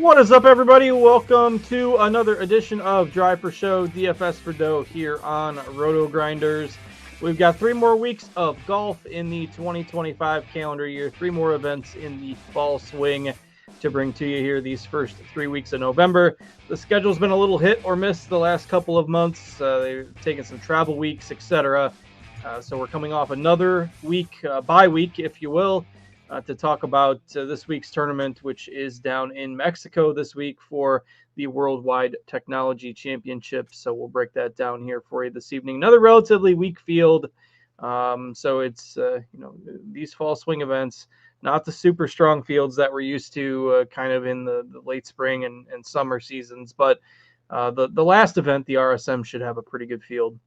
What is up, everybody? Welcome to another edition of Drive for Show DFS for Dough here on RotoGrinders. We've got 3 more weeks of golf in the 2025 calendar year, 3 more events in the fall swing to bring to you here these first 3 weeks of November. The schedule's been a little hit or miss the last couple of months. They've taken some travel weeks, etc. So we're coming off another week, bye week, if you will, to talk about this week's tournament, which is down in Mexico this week for the Worldwide Technology Championship. So we'll break that down here for you this evening. Another relatively weak field. So it's, these fall swing events, not the super strong fields that we're used to kind of in the late spring and summer seasons. But the last event, the RSM, should have a pretty good field.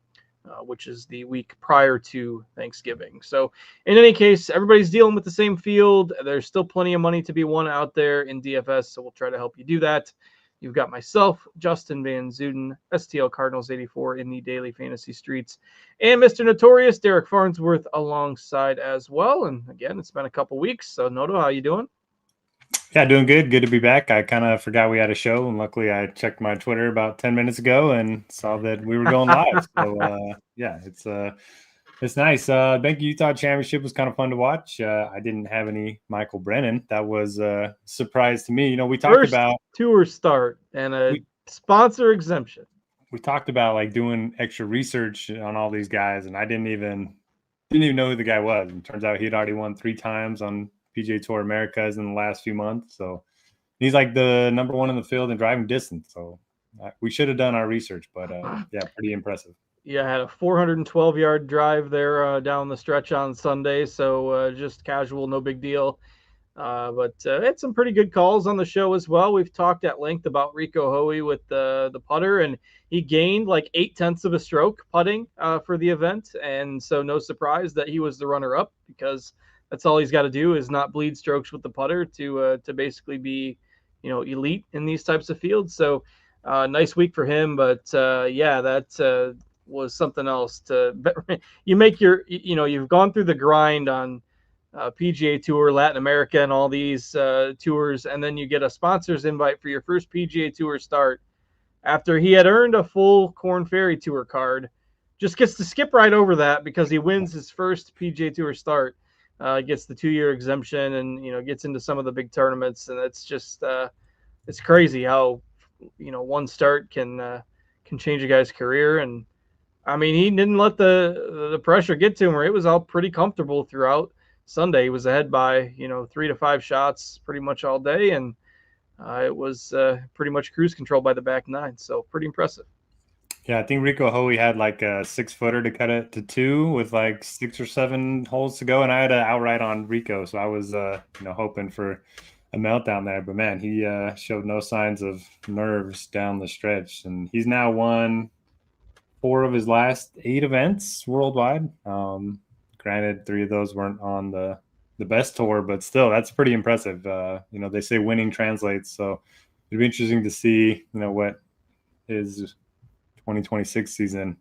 Which is the week prior to Thanksgiving. So in any case, everybody's dealing with the same field. There's still plenty of money to be won out there in DFS, so we'll try to help you do that. You've got myself, Justin Van Zuiden, STL Cardinals 84 in the daily fantasy streets, and Mr. Notorious, Derek Farnsworth, alongside as well. And again, it's been a couple weeks, so Noto, how you doing? Yeah, doing good. Good to be back. I kind of forgot we had a show, and luckily I checked my Twitter about 10 minutes ago and saw that we were going live. So, yeah, it's nice. Thank you. Utah Championship was kind of fun to watch. I didn't have any Michael Brennan. That was a surprise to me. You know, we talked about tour start and a sponsor exemption. We talked about like doing extra research on all these guys, and I didn't even know who the guy was. And it turns out he'd already won 3 times on PGA Tour Americas in the last few months. So he's like the number 1 in the field in driving distance. So we should have done our research, but yeah, pretty impressive. Yeah, I had a 412-yard drive there down the stretch on Sunday. So just casual, no big deal. But had some pretty good calls on the show as well. We've talked at length about Rico Hoey with the putter, and he gained like 0.8 of a stroke putting for the event. And so no surprise that he was the runner-up, because that's all he's got to do is not bleed strokes with the putter to basically be, elite in these types of fields. So nice week for him. But yeah, that was something else. You make you've gone through the grind on PGA Tour, Latin America, and all these tours, and then you get a sponsor's invite for your first PGA Tour start after he had earned a full Korn Ferry Tour card. Just gets to skip right over that because he wins his first PGA Tour start. Gets the 2-year exemption and, gets into some of the big tournaments. And it's just, it's crazy how, one start can change a guy's career. And I mean, he didn't let the pressure get to him, or it was all pretty comfortable throughout Sunday. He was ahead by, 3 to 5 shots pretty much all day. And it was pretty much cruise control by the back 9. So pretty impressive. Yeah, I think Rico Hoey had like a 6-footer to cut it to 2 with like 6 or 7 holes to go, and I had an outright on Rico, so I was hoping for a meltdown there. But man, he showed no signs of nerves down the stretch, and he's now won 4 of his last 8 events worldwide. Granted, 3 of those weren't on the best tour, but still, that's pretty impressive. They say winning translates, so it'd be interesting to see what his 2026 season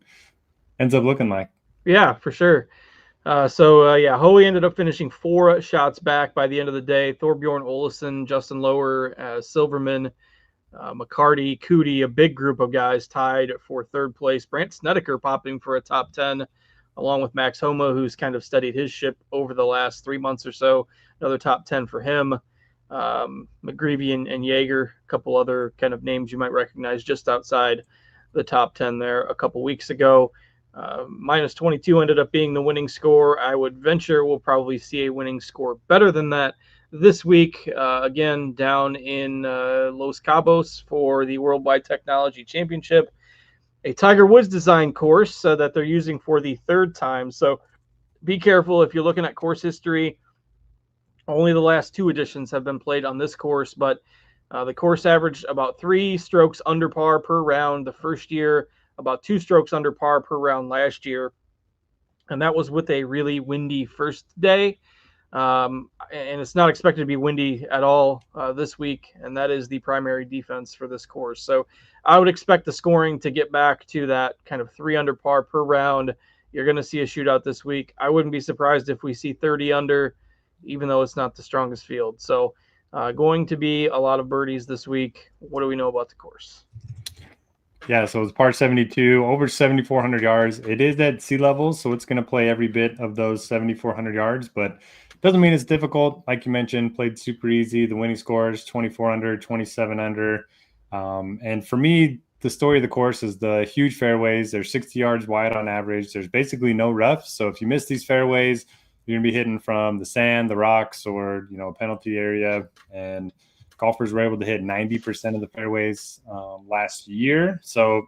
ends up looking like. Yeah, for sure. Yeah, Hoey ended up finishing 4 shots back by the end of the day. Thorbjorn Olesen, Justin Lower, Silverman, McCarty, Cootie, a big group of guys tied for 3rd place. Brant Snedeker popping for a top 10, along with Max Homa, who's kind of steadied his ship over the last 3 months or so. Another top 10 for him. McGreevy and Jaeger, a couple other kind of names you might recognize just outside the top 10 there a couple weeks ago. Minus 22 ended up being the winning score. I would venture we'll probably see a winning score better than that this week. Again, down in Los Cabos for the Worldwide Technology Championship, a Tiger Woods design course that they're using for the 3rd time. So be careful if you're looking at course history. Only the last 2 editions have been played on this course, but the course averaged about 3 strokes under par per round the first year, about 2 strokes under par per round last year. And that was with a really windy first day. And it's not expected to be windy at all this week. And that is the primary defense for this course. So I would expect the scoring to get back to that kind of 3 under par per round. You're going to see a shootout this week. I wouldn't be surprised if we see 30 under, even though it's not the strongest field. So Going to be a lot of birdies this week. What do we know about the course? Yeah, so it's par 72, over 7,400 yards. It is at sea level, so it's going to play every bit of those 7,400 yards, but doesn't mean it's difficult. Like you mentioned, played super easy. The winning scores 24 under, 27 under. And for me, the story of the course is the huge fairways. They're 60 yards wide on average. There's basically no rough. So if you miss these fairways, you're going to be hitting from the sand, the rocks, or, a penalty area. And golfers were able to hit 90% of the fairways last year. So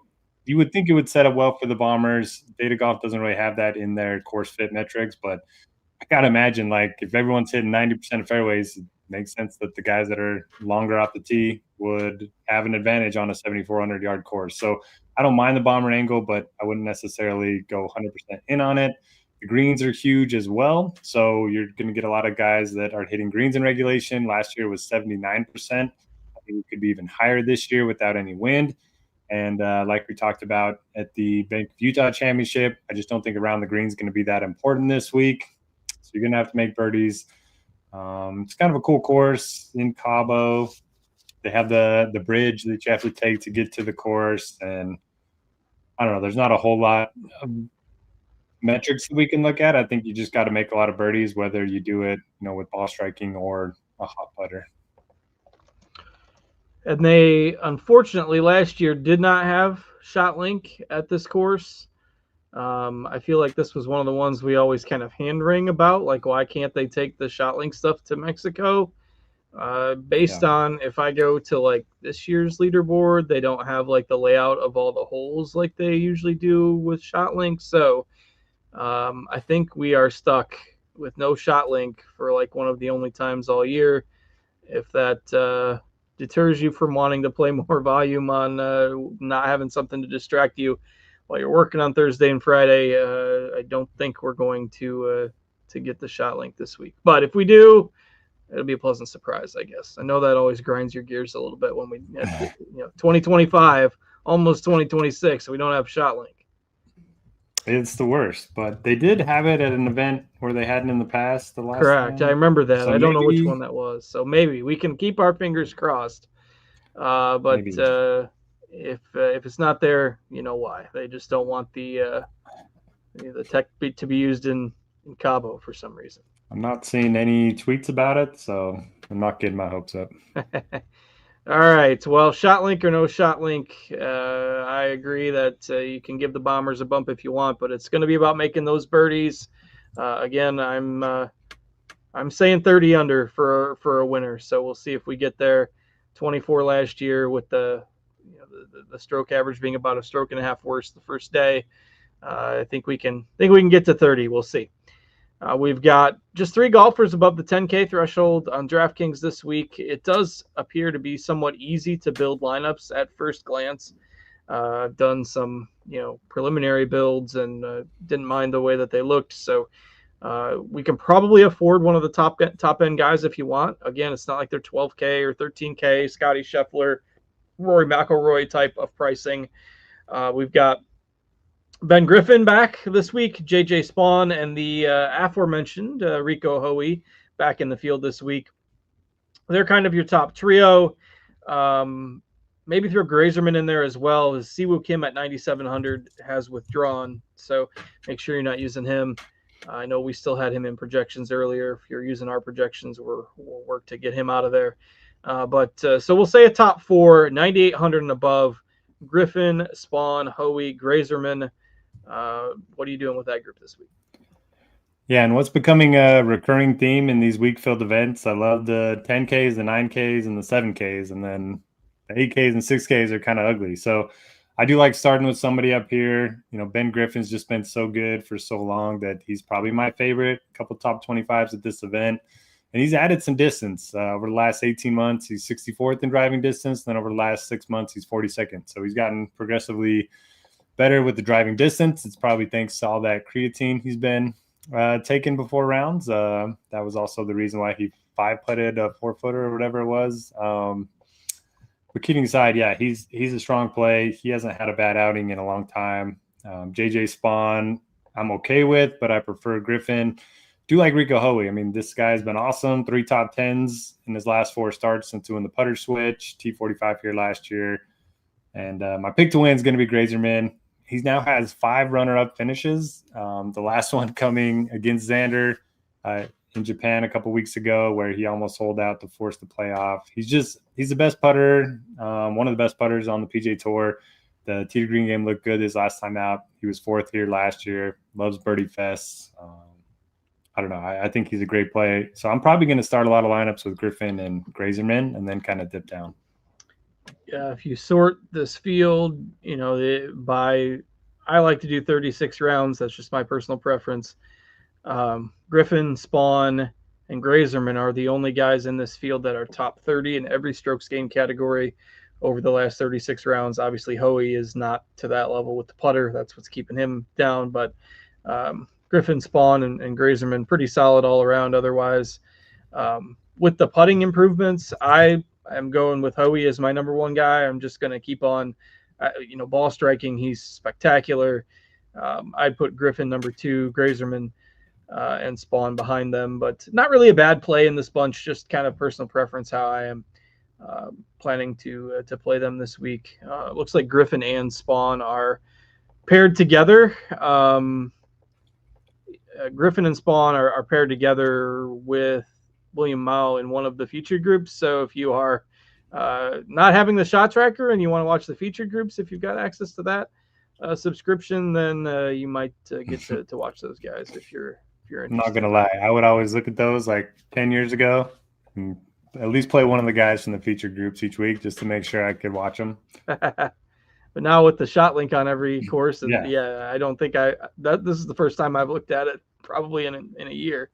you would think it would set up well for the Bombers. Data Golf doesn't really have that in their course fit metrics, but I got to imagine, if everyone's hitting 90% of fairways, it makes sense that the guys that are longer off the tee would have an advantage on a 7,400-yard course. So I don't mind the Bomber angle, but I wouldn't necessarily go 100% in on it. The greens are huge as well. So you're going to get a lot of guys that are hitting greens in regulation. Last year was 79%. I think it could be even higher this year without any wind. And like we talked about at the Bank of Utah Championship, I just don't think around the green is going to be that important this week. So you're going to have to make birdies. It's kind of a cool course in Cabo. They have the bridge that you have to take to get to the course. And I don't know, there's not a whole lot of metrics that we can look at. I think you just got to make a lot of birdies, whether you do it, with ball striking or a hot putter. And they, unfortunately, last year did not have ShotLink at this course. I feel like this was one of the ones we always kind of hand-wring about, why can't they take the ShotLink stuff to Mexico? Based on, if I go to, this year's leaderboard, they don't have, the layout of all the holes like they usually do with ShotLink. So I think we are stuck with no ShotLink for, one of the only times all year. If that deters you from wanting to play more volume on not having something to distract you while you're working on Thursday and Friday, I don't think we're going to get the ShotLink this week. But if we do, it'll be a pleasant surprise, I guess. I know that always grinds your gears a little bit when we, 2025, almost 2026, so we don't have ShotLink. It's the worst, but they did have it at an event where they hadn't in the past. Correct. Time. I remember that. So I don't know which one that was. So maybe we can keep our fingers crossed. But if it's not there, you know why. They just don't want the tech to be used in Cabo for some reason. I'm not seeing any tweets about it, so I'm not getting my hopes up. All right. Well, ShotLink or no ShotLink, I agree that you can give the Bombers a bump if you want, but it's going to be about making those birdies. Again, I'm saying 30 under for a winner, so we'll see if we get there. 24 last year with the stroke average being about a stroke and a half worse the first day. I think we can get to 30. We'll see. We've got just 3 golfers above the 10K threshold on DraftKings this week. It does appear to be somewhat easy to build lineups at first glance. I've done some, preliminary builds and didn't mind the way that they looked. So we can probably afford one of the top end guys if you want. Again, it's not like they're 12K or 13K, Scotty Scheffler, Rory McIlroy type of pricing. We've got Ben Griffin back this week, JJ Spawn, and the aforementioned Rico Hoey back in the field this week. They're kind of your top trio. Maybe throw Grazerman in there as well. As Siwoo Kim at 9,700 has withdrawn, so make sure you're not using him. I know we still had him in projections earlier. If you're using our projections, we'll work to get him out of there. So we'll say a top 4, 9,800 and above: Griffin, Spawn, Hoey, Grazerman. What are you doing with that group this week? Yeah, and what's becoming a recurring theme in these week-filled events, I love the 10Ks, the 9Ks, and the 7Ks, and then the 8Ks and 6Ks are kind of ugly. So I do like starting with somebody up here. Ben Griffin's just been so good for so long that he's probably my favorite. A couple top 25s at this event. And he's added some distance. Over the last 18 months, he's 64th in driving distance. Then over the last 6 months, he's 42nd. So he's gotten progressively better with the driving distance. It's probably thanks to all that creatine he's been taking before rounds. That was also the reason why he 5-putted a 4-footer or whatever it was. But kidding aside, yeah, he's a strong play. He hasn't had a bad outing in a long time. JJ Spawn, I'm okay with, but I prefer Griffin. do like Rico Hoey. I mean, this guy's been awesome. 3 top 10s in his last 4 starts since doing the putter switch. T45 here last year. And my pick to win is going to be Grazerman. He now has 5 runner-up finishes. The last one coming against Xander in Japan a couple weeks ago, where he almost sold out to force the playoff. He's the best putter, one of the best putters on the PGA Tour. The tee to green game looked good his last time out. He was 4th here last year. Loves birdie fests. I don't know. I think he's a great play. So I'm probably going to start a lot of lineups with Griffin and Grazerman and then kind of dip down. Yeah, if you sort this field, I like to do 36 rounds. That's just my personal preference. Griffin, Spawn, and Grazerman are the only guys in this field that are top 30 in every strokes gained category over the last 36 rounds. Obviously, Hoey is not to that level with the putter. That's what's keeping him down. But Griffin, Spawn, and Grazerman, pretty solid all around otherwise. With the putting improvements, I am going with Hoey as my number 1 guy. I'm just going to keep on, ball striking. He's spectacular. I'd put Griffin number 2, Grazerman and Spawn behind them, but not really a bad play in this bunch, just kind of personal preference how I am planning to play them this week. Looks like Griffin and Spawn are paired together. Griffin and Spawn are paired together with William Mao in one of the featured groups. So if you are not having the shot tracker and you want to watch the featured groups, if you've got access to that subscription, then you might get to watch those guys if you're interested. I'm not gonna lie, I would always look at those like 10 years ago and at least play one of the guys from the featured groups each week just to make sure I could watch them. But now with the shot link on every course, and I don't think this is the first time I've looked at it probably in a year.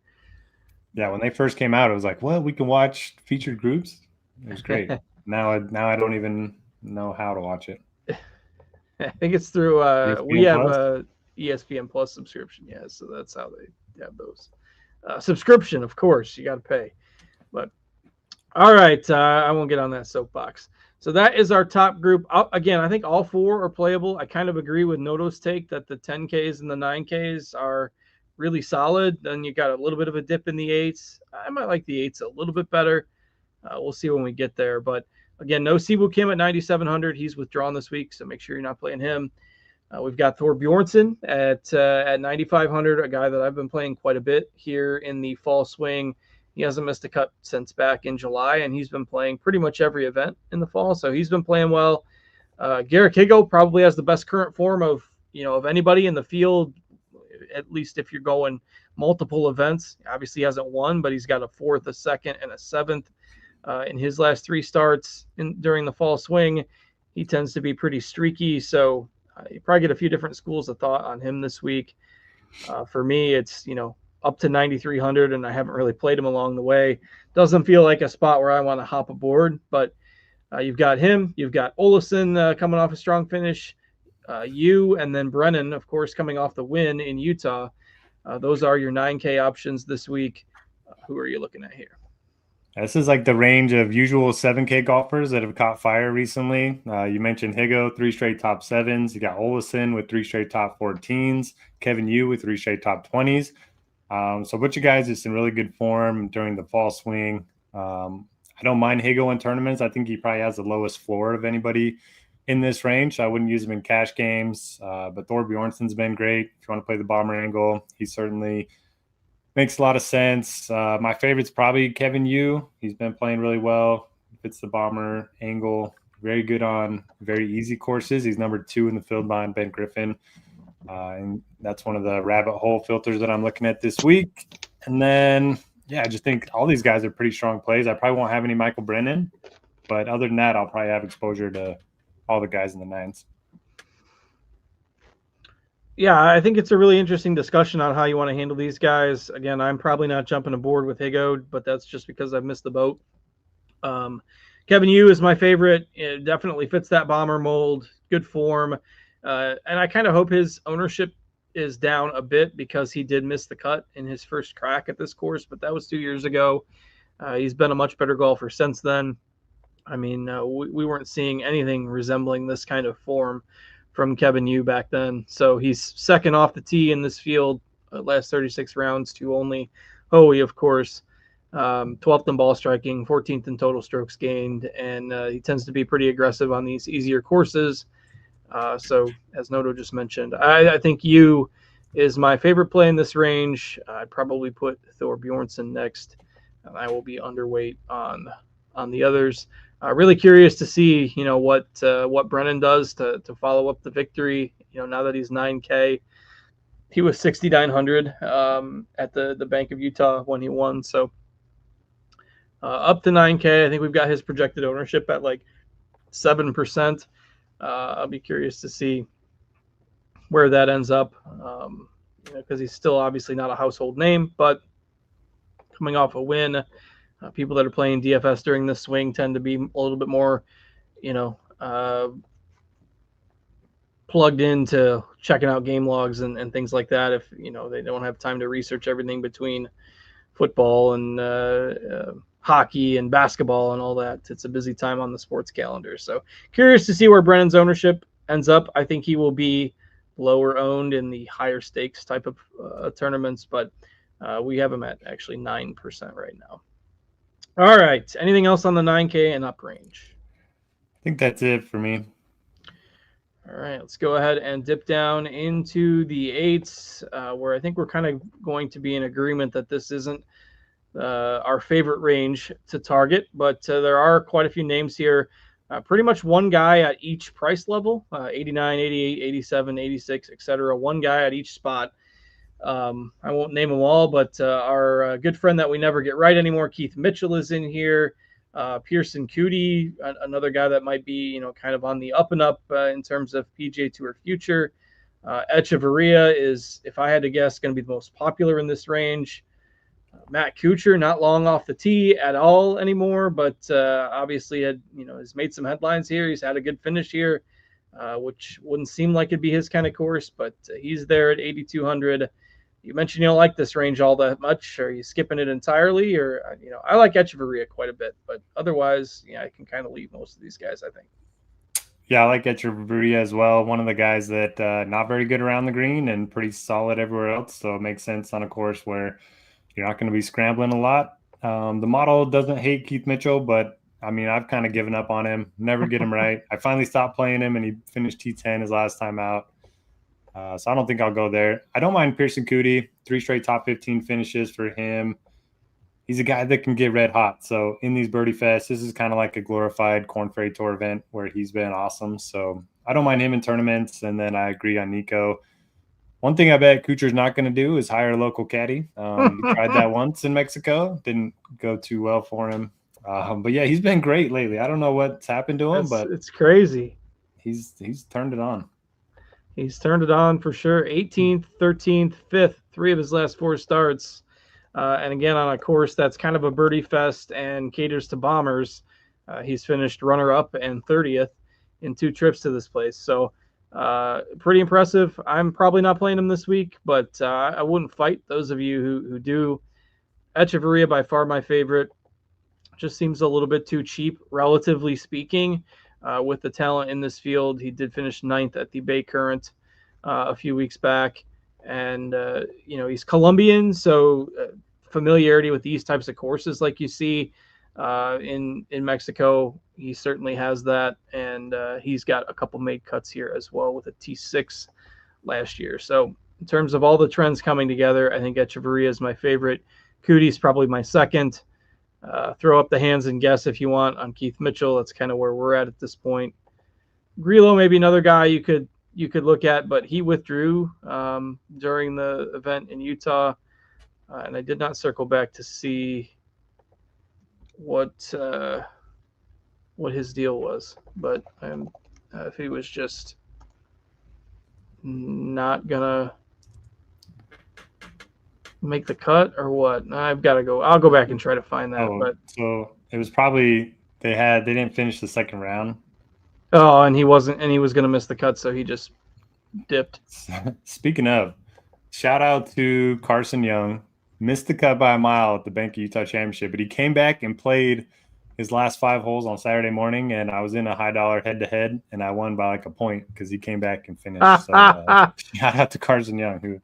Yeah, when they first came out, it was like, what? We can watch featured groups? It was great. Now I don't even know how to watch it. I think it's through we have a ESPN Plus subscription. Yeah, so that's how they have those. Subscription, of course, you got to pay. But all right, I won't get on that soapbox. So that is our top group. Again, I think all 4 are playable. I kind of agree with Noto's take that the 10Ks and the 9Ks are really solid. Then you got a little bit of a dip in the 8s. I might like the 8s a little bit better. We'll see when we get there. But again, no Siwoo Kim at 9,700. He's withdrawn this week, so make sure you're not playing him. We've got Thor Bjornsson at 9,500, a guy that I've been playing quite a bit here in the fall swing. He hasn't missed a cut since back in July, and he's been playing pretty much every event in the fall, so he's been playing well. Garrick Higgo probably has the best current form of anybody in the field, at least if you're going multiple events. Obviously he hasn't won, but he's got a 4th, a 2nd, and a 7th in his last 3 starts during the fall swing. He tends to be pretty streaky, so you probably get a few different schools of thought on him this week. For me, it's up to 9,300, and I haven't really played him along the way. Doesn't feel like a spot where I want to hop aboard, but you've got him. You've got Olesen coming off a strong finish. You and then Brennan, of course, coming off the win in Utah. Those are your 9K options this week. Who are you looking at here? This is like the range of usual 7K golfers that have caught fire recently. You mentioned Higgo, 3 straight top 7s. You got Olesen with 3 straight top 14s. Kevin Yu with 3 straight top 20s. So a bunch of guys just in really good form during the fall swing. I don't mind Higgo in tournaments. I think he probably has the lowest floor of anybody in this range. So I wouldn't use him in cash games. But Thor Bjornsson's been great. If you want to play the bomber angle, he certainly makes a lot of sense. My favorite's probably Kevin Yu. He's been playing really well. Fits the bomber angle. Very good on very easy courses. He's number 2 in the field behind Ben Griffin. And that's one of the rabbit hole filters that I'm looking at this week. And then, I just think all these guys are pretty strong plays. I probably won't have any Michael Brennan. But other than that, I'll probably have exposure to all the guys in the 9s. Yeah, I think it's a really interesting discussion on how you want to handle these guys. Again, I'm probably not jumping aboard with Higgo, but that's just because I've missed the boat. Kevin Yu is my favorite. It definitely fits that bomber mold. Good form. And I kind of hope his ownership is down a bit because he did miss the cut in his first crack at this course, but that was 2 years ago. He's been a much better golfer since then. I mean, we weren't seeing anything resembling this kind of form from Kevin Yu back then. So he's second off the tee in this field last 36 rounds to only Hoey, of course. 12th in ball striking, 14th in total strokes gained, and he tends to be pretty aggressive on these easier courses. So, as Noto just mentioned, I think you is my favorite play in this range. I'd probably put Thor Bjornsson next, and I will be underweight on the others. Really curious to see, what Brennan does to follow up the victory. Now that he's 9K, he was 6,900 at the Bank of Utah when he won. So up to 9K. I think we've got his projected ownership at like 7%. I'll be curious to see where that ends up, because he's still obviously not a household name, but coming off a win, people that are playing DFS during this swing tend to be a little bit more, plugged into checking out game logs and things like that. If they don't have time to research everything between football and hockey and basketball and all that, it's a busy time on the sports calendar. So curious to see where Brennan's ownership ends up. I think he will be lower owned in the higher stakes type of tournaments, but we have him at actually 9% right now. All right. Anything else on the 9K and up range? I think that's it for me. All right, let's go ahead and dip down into the 8s, where I think we're kind of going to be in agreement that this isn't our favorite range to target, but there are quite a few names here. Pretty much one guy at each price level, 89, 88, 87, 86, etc. One guy at each spot. I won't name them all, but our good friend that we never get right anymore, Keith Mitchell, is in here. Pearson Coody, another guy that might be, kind of on the up and up in terms of PGA Tour future. Echeverria is, if I had to guess, going to be the most popular in this range. Matt Kuchar, not long off the tee at all anymore, but obviously has made some headlines here. He's had a good finish here, which wouldn't seem like it'd be his kind of course, but he's there at 8,200. You mentioned you don't like this range all that much. Are you skipping it entirely? Or, I like Echeverria quite a bit, but otherwise, I can kind of leave most of these guys, I think. Yeah, I like Echeverria as well. One of the guys that not very good around the green and pretty solid everywhere else. So it makes sense on a course where you're not going to be scrambling a lot. The model doesn't hate Keith Mitchell, but I've kind of given up on him. Never get him right. I finally stopped playing him, and he finished T10 his last time out. So I don't think I'll go there. I don't mind Pearson Coody. 3 straight top 15 finishes for him. He's a guy that can get red hot. So in these birdie fests, this is kind of like a glorified Korn Ferry Tour event where he's been awesome. So I don't mind him in tournaments. And then I agree on Nico. One thing I bet Kuchar's not going to do is hire a local caddy. He tried that once in Mexico. Didn't go too well for him. But yeah, he's been great lately. I don't know what's happened to him, but it's crazy. He's turned it on. He's turned it on for sure. 18th, 13th, 5th, 3 of his last 4 starts. And again, on a course that's kind of a birdie fest and caters to bombers, he's finished runner-up and 30th in 2 trips to this place. So pretty impressive. I'm probably not playing him this week, but I wouldn't fight those of you who do. Echeverria, by far my favorite. Just seems a little bit too cheap, relatively speaking. With the talent in this field, he did finish 9th at the Bay Current a few weeks back. And, he's Colombian, so familiarity with these types of courses like you see in Mexico, he certainly has that. And he's got a couple made cuts here as well with a T6 last year. So in terms of all the trends coming together, I think Echeverria is my favorite. Coody's probably my second. Throw up the hands and guess if you want on Keith Mitchell. That's kind of where we're at this point. Grillo, maybe another guy you could look at, but he withdrew during the event in Utah, and I did not circle back to see what his deal was. But if he was just not gonna make the cut or what, I've got to go. I'll go back and try to find that. But so it was probably they didn't finish the second round. Oh, and he was going to miss the cut, so he just dipped. Speaking of, shout out to Carson Young. Missed the cut by a mile at the Bank of Utah Championship, but he came back and played his last 5 holes on Saturday morning, and I was in a high dollar head-to-head, and I won by like a point because he came back and finished. So shout out to Carson Young, who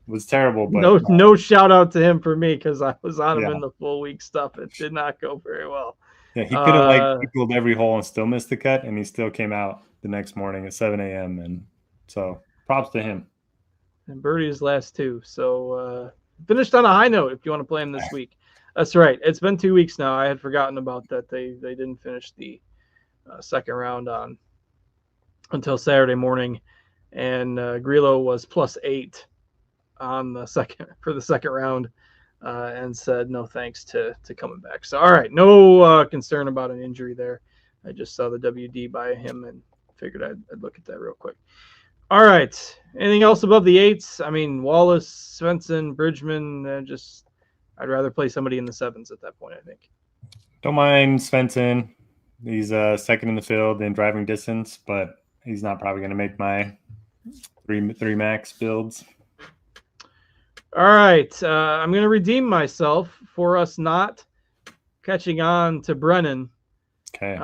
Was terrible, but no shout out to him for me because I was on him yeah, in the full week stuff. It did not go very well. yeah, he could have like equaled every hole and still missed the cut, and he still came out the next morning at 7 a.m. And so props to him. And birdie his last two, so finished on a high note. If you want to play him this week, that's right. It's been 2 weeks now. I had forgotten about that. They didn't finish the second round on until Saturday morning, and Grillo was +8 on the second round, and said no thanks to coming back. So all right, no concern about an injury there. I just saw the WD by him and figured I'd look at that real quick. All right, anything else above the 8s? I mean, Wallace, Svensson, Bridgman. I'd rather play somebody in the 7s at that point, I think. Don't mind Svensson. He's second in the field in driving distance, but he's not probably going to make my three max builds. All right, I'm going to redeem myself for us not catching on to Brennan. Okay.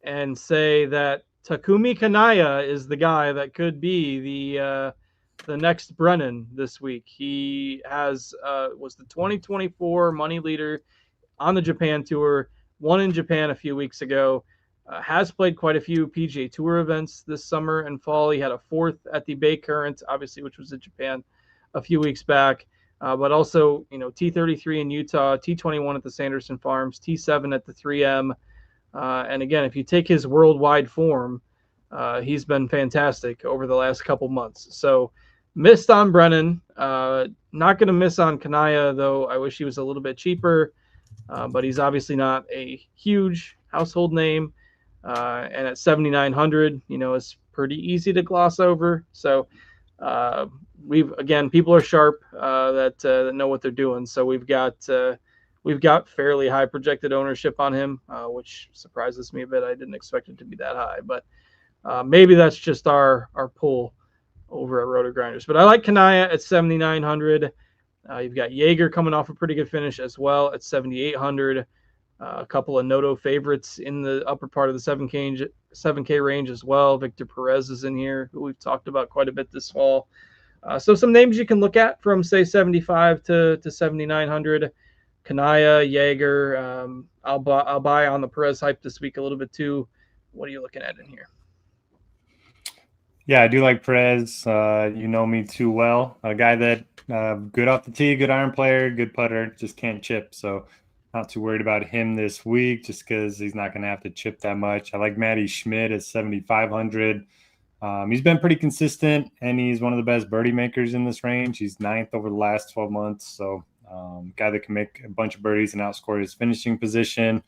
And say that Takumi Kanaya is the guy that could be the next Brennan this week. He was the 2024 money leader on the Japan Tour, won in Japan a few weeks ago, has played quite a few PGA Tour events this summer and fall. He had a 4th at the Bay Current, obviously, which was in Japan a few weeks back, but also, T33 in Utah, T21 at the Sanderson Farms, T7 at the 3M. And again, if you take his worldwide form, he's been fantastic over the last couple months. So missed on Brennan, not going to miss on Kanaya, though I wish he was a little bit cheaper, but he's obviously not a huge household name. And at 7,900, it's pretty easy to gloss over. So people are sharp that know what they're doing. So we've got fairly high projected ownership on him, which surprises me a bit. I didn't expect it to be that high, but maybe that's just our pull over at RotoGrinders. But I like Kanaya at 7,900. You've got Jaeger coming off a pretty good finish as well at 7,800. A couple of Noto favorites in the upper part of the 7K range as well. Victor Perez is in here, who we've talked about quite a bit this fall. So some names you can look at from, say, 75 to 7,900. Kanaya, Jaeger. I'll buy on the Perez hype this week a little bit too. What are you looking at in here? Yeah, I do like Perez. You know me too well. A guy that good off the tee, good iron player, good putter, just can't chip. So not too worried about him this week just because he's not going to have to chip that much. I like Matty Schmidt at 7,500. He's been pretty consistent, and he's one of the best birdie makers in this range. He's 9th over the last 12 months. So guy that can make a bunch of birdies and outscore his finishing position.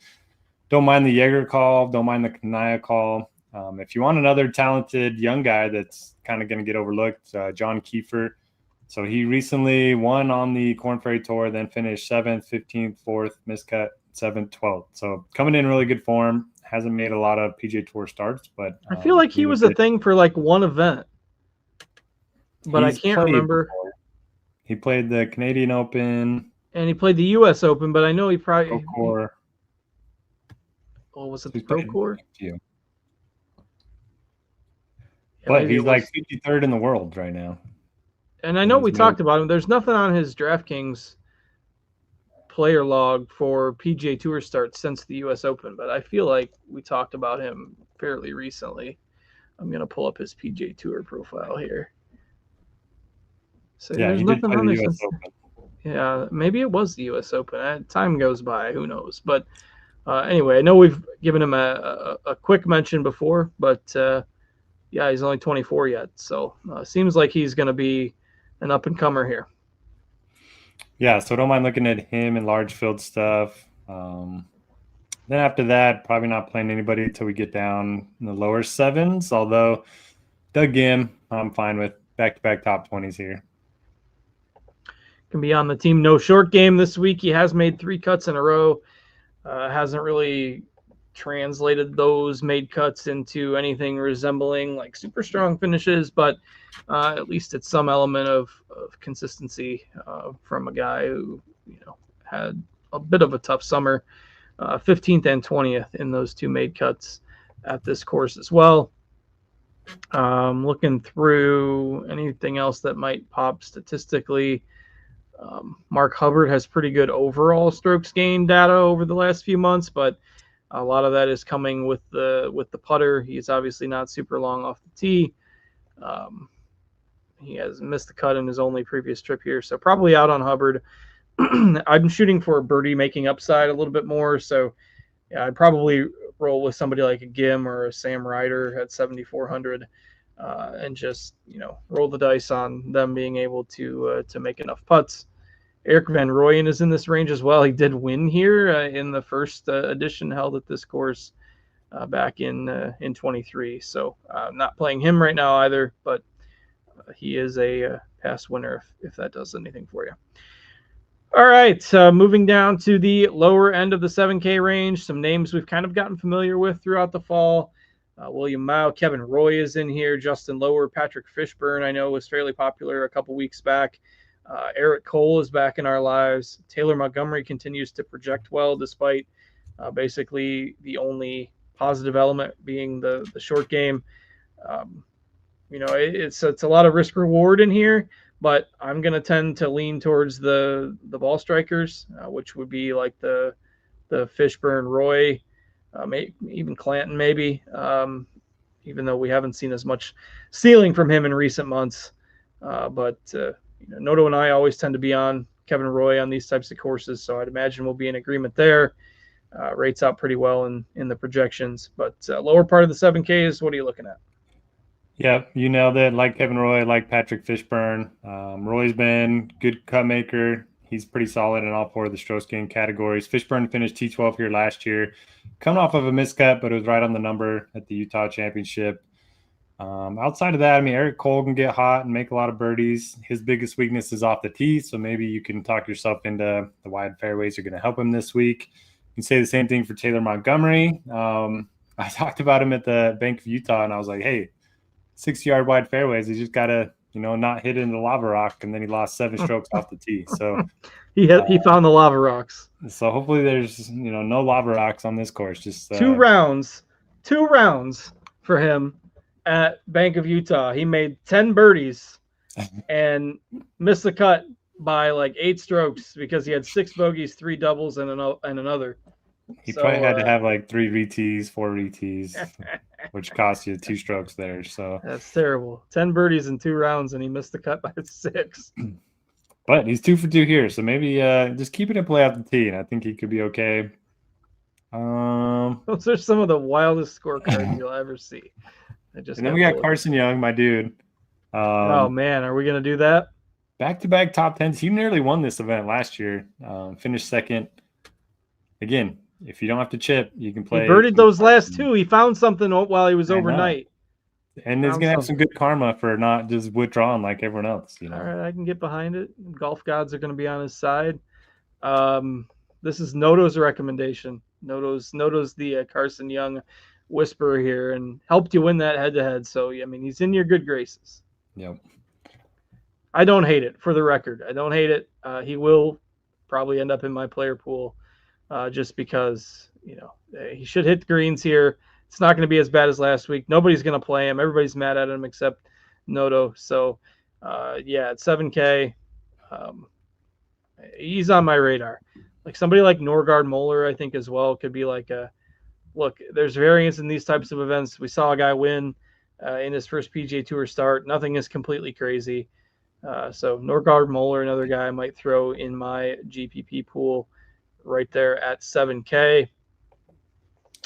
Don't mind the Jaeger call. Don't mind the Kanaya call. If you want another talented young guy that's kind of going to get overlooked, John Kiefer. So he recently won on the Korn Ferry Tour, then finished 7th, 15th, 4th, miscut, 7th, 12th. So coming in really good form. Hasn't made a lot of PGA Tour starts, but I feel like he was a thing for like one event, but I can't remember. Before. He played the Canadian Open. And he played the U.S. Open, but I know he probably – Pro was it the Pro Tour? But he's like 53rd in the world right now. And I know we talked about him. There's nothing on his DraftKings player log for PGA Tour starts since the U.S. Open, but I feel like we talked about him fairly recently. I'm going to pull up his PGA Tour profile here. So yeah, there's he nothing did play on the there US since, Open. Yeah, maybe it was the U.S. Open. Time goes by. Who knows? But anyway, I know we've given him a quick mention before, but yeah, he's only 24 yet. So seems like he's going to be an up-and-comer here. Yeah, so don't mind looking at him in large field stuff. Then after that, probably not playing anybody until we get down in the lower 7s, although Doug Gim, I'm fine with back-to-back top 20s here. Can be on the team no short game this week. He has made 3 cuts in a row. Hasn't really translated those made cuts into anything resembling like super strong finishes, but at least it's some element of consistency from a guy who had a bit of a tough summer. 15th and 20th in those 2 made cuts at this course as well. Looking through anything else that might pop statistically. Mark Hubbard has pretty good overall strokes gain data over the last few months, but a lot of that is coming with the putter. He's obviously not super long off the tee. He has missed the cut in his only previous trip here, so probably out on Hubbard. I'm shooting for a birdie making upside a little bit more, so yeah, I'd probably roll with somebody like a Gim or a Sam Ryder at 7,400, and just roll the dice on them being able to make enough putts. Eric Van Rooyen is in this range as well. He did win here in the first edition held at this course back in 23. So not playing him right now either, but he is a past winner if that does anything for you. All right, moving down to the lower end of the 7K range, some names we've kind of gotten familiar with throughout the fall. William Mao, Kevin Roy is in here, Justin Lower, Patrick Fishburne, I know was fairly popular a couple weeks back. Eric Cole is back in our lives. Taylor Montgomery continues to project well, despite basically the only positive element being the short game. It's a lot of risk reward in here, but I'm going to tend to lean towards the ball strikers, which would be like the Fishburne, Roy, even Clanton maybe, even though we haven't seen as much ceiling from him in recent months. But Noto and I always tend to be on Kevin Roy on these types of courses, so I'd imagine we'll be in agreement there. Rates out pretty well in the projections, but lower part of the 7Ks, what are you looking at? Yeah, you nailed it. Like Kevin Roy, like Patrick Fishburne. Roy's been good cut maker. He's pretty solid in all four of the strokes gain categories. Fishburne finished T12 here last year, coming off of a miscut, but it was right on the number at the Utah Championship. Outside of that, I mean, Eric Cole can get hot and make a lot of birdies. His biggest weakness is off the tee, so maybe you can talk yourself into the wide fairways are going to help him this week. You can say the same thing for Taylor Montgomery. I talked about him at the Bank of Utah, and I was like, hey, 60-yard wide fairways, he just got to, not hit into the lava rock, and then he lost 7 strokes off the tee. So he found the lava rocks. So hopefully there's, no lava rocks on this course. Just 2 rounds for him at Bank of Utah. He made 10 birdies and missed the cut by like 8 strokes because he had 6 bogeys, 3 doubles, and another. He probably had to have like 3 retees, 4 retees, which cost you 2 strokes there. So that's terrible. 10 birdies in 2 rounds, and he missed the cut by 6. But he's 2 for 2 here, so maybe just keep it in play off the tee, and I think he could be okay. Those are some of the wildest scorecards you'll ever see. And then we got Carson Young, my dude. Oh man, are we gonna do that? Back-to-back top 10s. He nearly won this event last year. Finished second. Again, if you don't have to chip, you can play. He birdied those last 2. He found something while he was overnight. And he's gonna have some good karma for not just withdrawing like everyone else. All right, I can get behind it. Golf gods are going to be on his side. This is Noto's recommendation. Noto's the Carson Young whisperer here, and helped you win that head-to-head. So I mean, he's in your good graces. Yep. I don't hate it, for the record. I don't hate it. He will probably end up in my player pool, just because he should hit the greens here. It's not going to be as bad as last week. Nobody's going to play him. Everybody's mad at him except Noto. So, at 7K, he's on my radar. Like somebody like Norgard Moeller, I think as well, could be like look, there's variance in these types of events. We saw a guy win in his first PGA Tour start. Nothing is completely crazy. So Norgard Moeller, another guy I might throw in my GPP pool right there at 7K.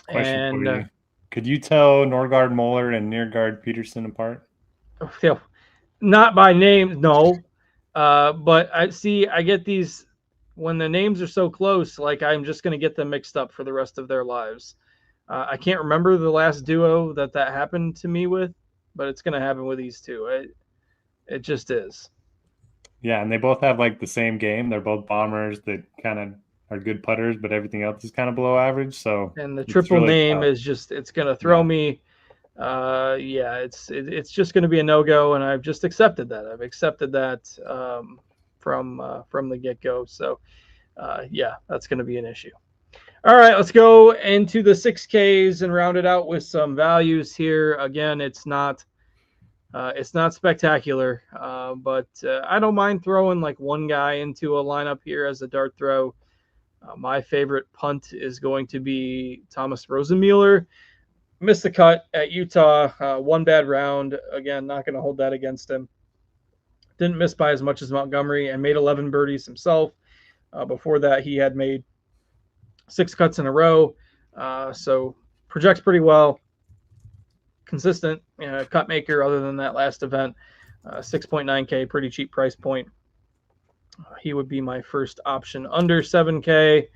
Question for you. Could you tell Norgard Moeller and Neergaard Peterson apart? Not by name, no. But I get these when the names are so close, like I'm just going to get them mixed up for the rest of their lives. I can't remember the last duo that happened to me with, but it's going to happen with these two. It just is. Yeah, and they both have like the same game. They're both bombers that kind of are good putters, but everything else is kind of below average. So and the triple really name tough. Is just it's going to throw me. It's just going to be a no-go, and I've just accepted that. I've accepted that from the get-go. So that's going to be an issue. All right, let's go into the 6Ks and round it out with some values here. Again, it's not It's not spectacular, but I don't mind throwing like one guy into a lineup here as a dart throw. My favorite punt is going to be Thomas Rosenmueller. Missed the cut at Utah. One bad round. Again, not going to hold that against him. Didn't miss by as much as Montgomery and made 11 birdies himself. Before that, he had made 6 cuts in a row. So projects pretty well. Consistent cut maker other than that last event. 6.9K, pretty cheap price point. He would be my first option under 7K.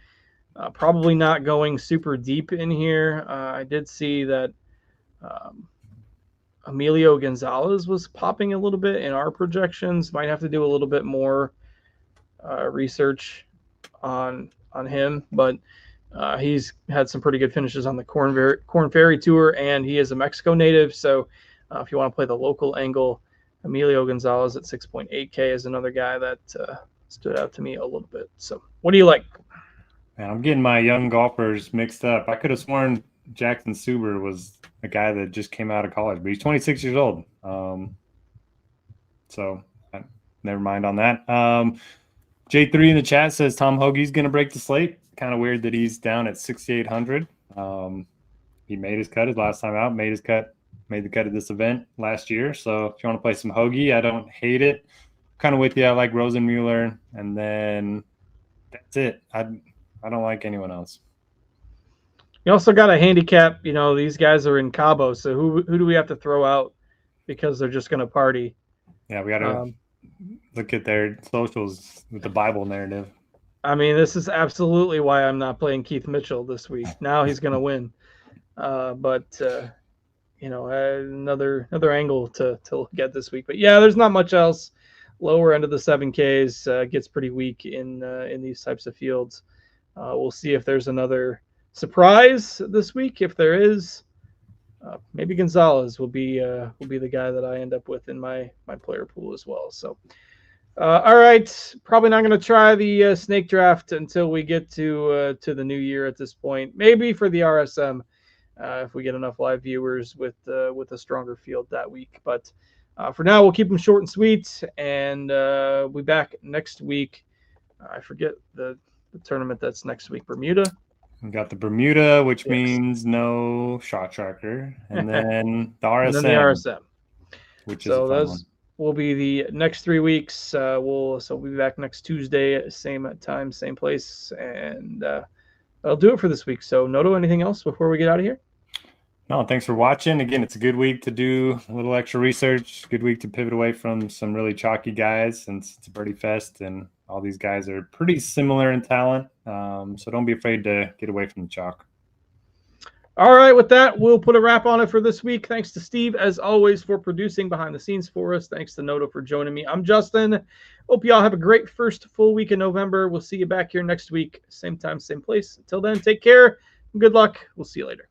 Probably not going super deep in here. I did see that Emilio Gonzalez was popping a little bit in our projections. Might have to do a little bit more research on him, but he's had some pretty good finishes on the Corn Ferry Tour, and he is a Mexico native. So if you want to play the local angle, Emilio Gonzalez at 6.8K is another guy that stood out to me a little bit. So what do you like? Man, I'm getting my young golfers mixed up. I could have sworn Jackson Suber was a guy that just came out of college, but he's 26 years old. So never mind on that. J3 in the chat says Tom Hoagie's going to break the slate. Kind of weird that he's down at 6,800. He made his cut his last time out, made the cut at this event last year. So if you want to play some Hoagie, I don't hate it. Kind of with you. I like Rosenmueller, and then that's it. I don't like anyone else. You also got a handicap. You know, these guys are in Cabo, so who do we have to throw out because they're just going to party? Yeah, we got to look at their socials with the Bible narrative. I mean, this is absolutely why I'm not playing Keith Mitchell this week. Now he's going to win. But another angle to look at this week. But yeah, there's not much else. Lower end of the 7Ks gets pretty weak in these types of fields. We'll see if there's another surprise this week. If there is, maybe Gonzalez will be the guy that I end up with in my player pool as well. So, all right, probably not going to try the snake draft until we get to the new year at this point. Maybe for the RSM if we get enough live viewers with a stronger field that week. But for now, we'll keep them short and sweet, and we'll be back next week. I forget the tournament that's next week. Bermuda. We got the Bermuda, which means no shot tracker, and then the RSM. And then the RSM. Which is a fun one. Will be the next 3 weeks. We'll be back next Tuesday, same time, same place, and that'll do it for this week. So, Noto, anything else before we get out of here? No, thanks for watching. Again, it's a good week to do a little extra research. Good week to pivot away from some really chalky guys, since it's a birdie fest, and all these guys are pretty similar in talent. So don't be afraid to get away from the chalk. All right, with that, we'll put a wrap on it for this week. Thanks to Steve, as always, for producing behind the scenes for us. Thanks to Noto for joining me. I'm Justin. Hope you all have a great first full week in November. We'll see you back here next week. Same time, same place. Until then, take care. Good luck. We'll see you later.